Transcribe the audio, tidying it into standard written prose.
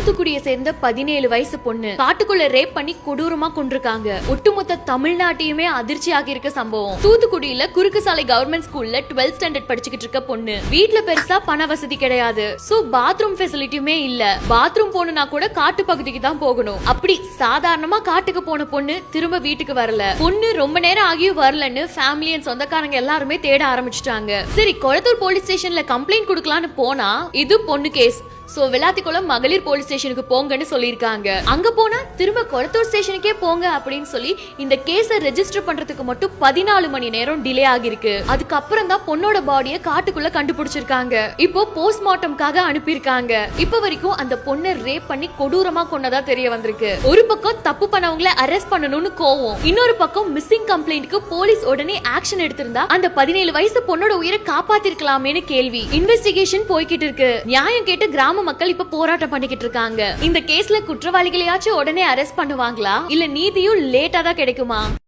தூத்துக்குடியை சேர்ந்த 17 வயசு பொண்ணு காட்டுக்குள்ள ரேப் பண்ணி கொடூரமா கொண்டிருக்காங்க. ஒட்டுமொத்த தமிழ்நாட்டையுமே அதிர்ச்சி ஆகியிருக்க சம்பவம். தூத்துக்குடியில குறுக்கு சாலை கவர்மெண்ட் ஸ்கூல்ல 12th ஸ்டாண்டர்ட் படிச்சுக்கிட்டு இருக்க பொண்ணு. வீட்ல பெருசா பண வசதி கிடையாது. சோ பாத்ரூம் ஃபெசிலிட்டியுமே இல்ல. பாத்ரூம் போனா கூட காட்டு பகுதிக்கு தான் போகணும். அப்படி சாதாரணமா காட்டுக்கு போன பொண்ணு திரும்ப வீட்டுக்கு வரல. பொண்ணு ரொம்ப நேரம் ஆகியும் வரலன்னு ஃபேமிலி அண்ட் சொந்தக்காரங்க எல்லாருமே தேட ஆரம்பிச்சிட்டாங்க. சரி, கொளத்தூர் போலீஸ் ஸ்டேஷன்ல கம்ப்ளைண்ட் கொடுக்கலான்னு போனா இது பொண்ணு கேஸ். சோ விளாத்திக்குளம் மகளிர் போலீஸ் ஸ்டேஷனுக்கு போங்கன்னு சொல்லிருக்காங்க. அங்க போனா திரும்ப கொளத்தூர் ஸ்டேஷனுக்கே போங்க அப்படின்னு சொல்லி இந்த கேஸ ரெஜிஸ்டர் பண்றதுக்கு மட்டும் 14 மணி நேரம் டிலே ஆகிருக்கு. அதுக்கப்புறம் தான் பொண்ணோட பாடியை காட்டுக்குள்ள கண்டுபிடிச்சிருக்காங்க. இப்போ போஸ்ட்மார்ட்டம்காக அனுப்பியிருக்காங்க. இப்ப வரைக்கும் அந்த பொண்ணை ரேப் பண்ணி கொடூரமா கொன்னதா தெரிய வந்திருக்கு. ஒரு பக்கம் தப்பு பண்ணவங்களை அரெஸ்ட் பண்ணணும்னு கோவம், இன்னொரு பக்கம் மிஸ்ஸிங் கம்ப்ளைண்ட்க்கு போலீஸ் உடனே ஆக்ஷன் எடுத்திருந்தா அந்த 17 வயசு பொண்ணோட உயிரை காப்பாத்திருக்கலாமேன்னு கேள்வி. இன்வெஸ்டிகேஷன் போய்கிட்டு இருக்கு. நியாயம் கேட்டு கிராம மக்கள் இப்ப போராட்டம் பண்ணிக்கிட்டு இருக்காங்க. இந்த கேஸ்ல குற்றவாளிகளையாச்சும் உடனே அரெஸ்ட் பண்ணுவாங்களா இல்ல நீதியும் லேட்டா தான் கிடைக்குமா?